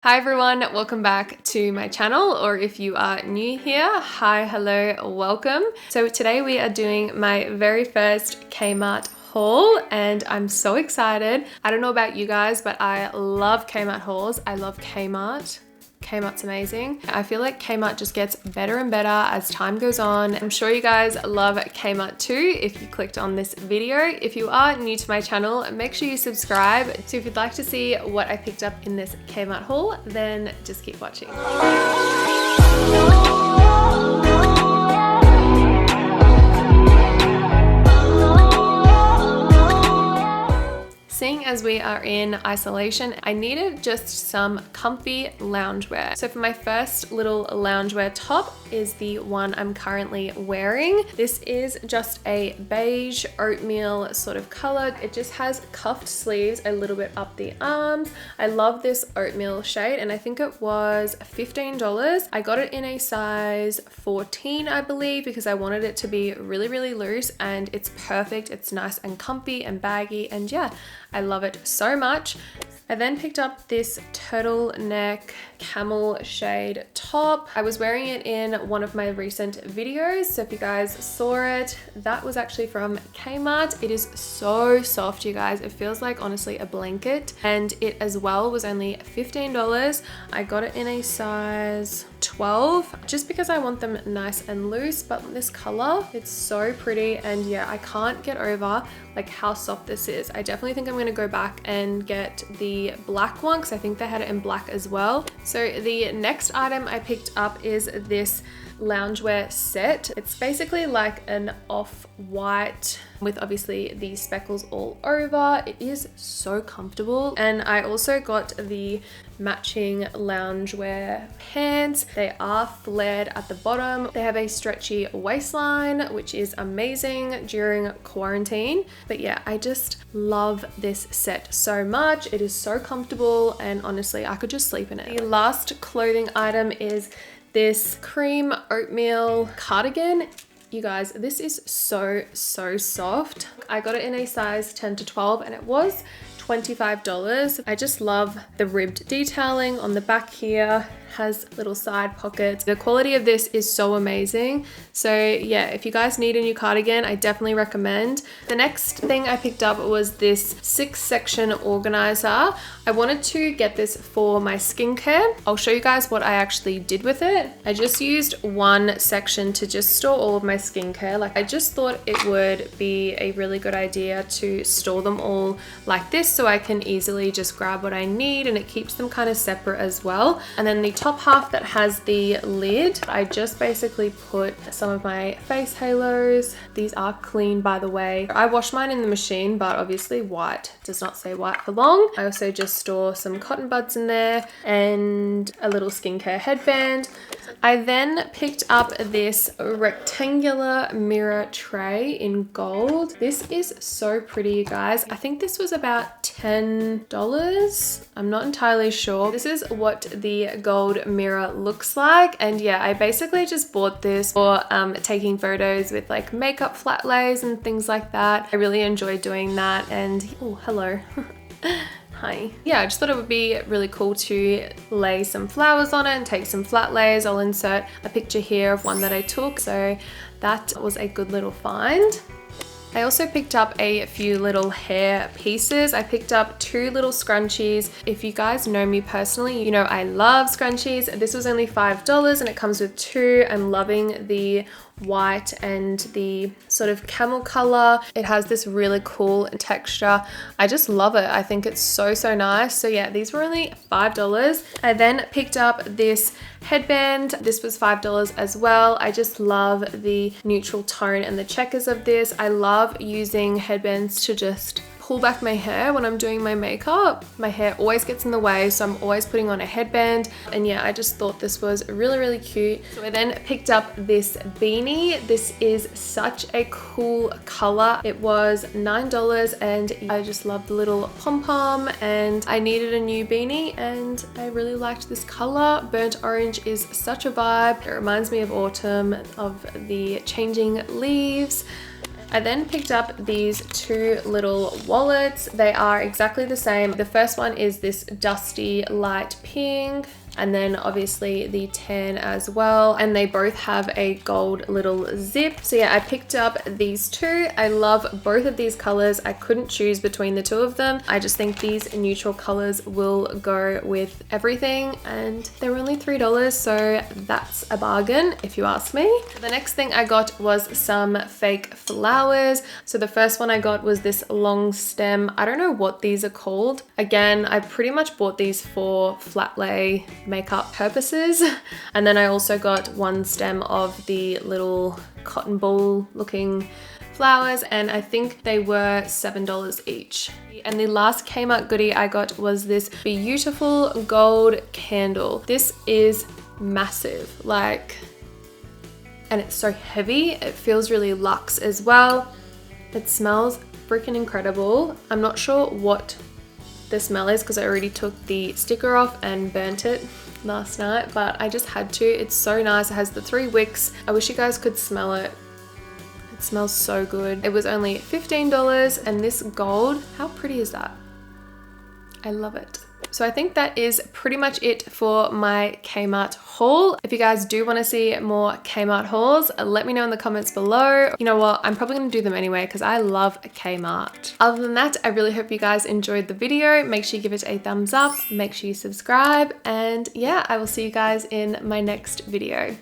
Hi everyone, welcome back to my channel, or if you are new here, hi, hello, welcome. So today we are doing my very first Kmart haul and I'm so excited. I don't know about you guys, but I love Kmart hauls. I love Kmart. Kmart's amazing. I feel like Kmart just gets better and better as time goes on. I'm sure you guys love Kmart too if you clicked on this video. If you are new to my channel, make sure you subscribe. So if you'd like to see what I picked up in this Kmart haul, then just keep watching. Seeing as we are in isolation, I needed just some comfy loungewear. So for my first little loungewear top is the one I'm currently wearing. This is just a beige oatmeal sort of color. It just has cuffed sleeves a little bit up the arms. I love this oatmeal shade and I think it was $15. I got it in a size 14, I believe, because I wanted it to be really, really loose and it's perfect. It's nice and comfy and baggy and yeah, I love it so much. I then picked up this turtleneck camel shade top. I was wearing it in one of my recent videos, so if you guys saw it, that was actually from Kmart. It is so soft, you guys. It feels like honestly a blanket, and it as well was only $15. I got it in a size 12 just because I want them nice and loose, but this color, it's so pretty, and yeah, I can't get over like how soft this is. I definitely think I'm going to go back and get the black one because I think they had it in black as well. So the next item I picked up is this loungewear set. It's basically like an off-white with obviously the speckles all over. It is so comfortable, and I also got the matching loungewear pants. They are flared at the bottom. They have a stretchy waistline, which is amazing during quarantine. But yeah, I just love this set so much. It is so comfortable and honestly, I could just sleep in it. The last clothing item is this cream oatmeal cardigan. You guys, this is so soft. I got it in a size 10 to 12 and it was $25. I just love the ribbed detailing on the back here. Has little side pockets. The quality of this is so amazing. So yeah, if you guys need a new cardigan, I definitely recommend. The next thing I picked up was this 6-section organizer. I wanted to get this for my skincare. I'll show you guys what I actually did with it. I just used one section to just store all of my skincare. Like I just thought it would be a really good idea to store them all like this so I can easily just grab what I need, and it keeps them kind of separate as well. And then the top half that has the lid, I just basically put some of my face halos. These are clean, by the way. I wash mine in the machine, but obviously white does not stay white for long. I also just store some cotton buds in there and a little skincare headband. I then picked up this rectangular mirror tray in gold. This is so pretty, you guys. I think this was about $10. I'm not entirely sure. This is what the gold mirror looks like, and yeah, I basically just bought this for taking photos with like makeup flat lays and things like that. I really enjoy doing that, and oh, hello. Hi. Yeah, I just thought it would be really cool to lay some flowers on it and take some flat lays. I'll insert a picture here of one that I took, so that was a good little find. I also picked up a few little hair pieces. I picked up 2 little scrunchies. If you guys know me personally, you know I love scrunchies. This was only $5 and it comes with 2. I'm loving the white and the sort of camel color. It has this really cool texture. I just love it. I think it's so nice. So yeah, these were only $5. I then picked up this headband. This was $5 as well. I just love the neutral tone and the checkers of this. I love using headbands to just pull back my hair when I'm doing my makeup. My hair always gets in the way, so I'm always putting on a headband. And yeah, I just thought this was really cute. So I then picked up this beanie. This is such a cool color. It was $9 and I just love the little pom-pom, and I needed a new beanie and I really liked this color. Burnt orange is such a vibe. It reminds me of autumn, of the changing leaves. I then picked up these two little wallets. They are exactly the same. The first one is this dusty light pink, and then obviously the tan as well, and they both have a gold little zip. So yeah, I picked up these two. I love both of these colors. I couldn't choose between the two of them. I just think these neutral colors will go with everything, and they're only $3, so that's a bargain if you ask me. The next thing I got was some fake flowers. So the first one I got was this long stem. I don't know what these are called. Again, I pretty much bought these for flat lay makeup purposes. And then I also got one stem of the little cotton ball looking flowers, and I think they were $7 each. And the last Kmart goodie I got was this beautiful gold candle. This is massive, like, and it's so heavy. It feels really luxe as well. It smells freaking incredible. I'm not sure what the smell is because I already took the sticker off and burnt it last night, but I just had to. It's so nice. It has the 3 wicks. I wish you guys could smell it. It smells so good. It was only $15, and this gold, how pretty is that? I love it. So I think that is pretty much it for my Kmart haul. If you guys do want to see more Kmart hauls, let me know in the comments below. You know what? I'm probably going to do them anyway because I love Kmart. Other than that, I really hope you guys enjoyed the video. Make sure you give it a thumbs up. Make sure you subscribe. And yeah, I will see you guys in my next video.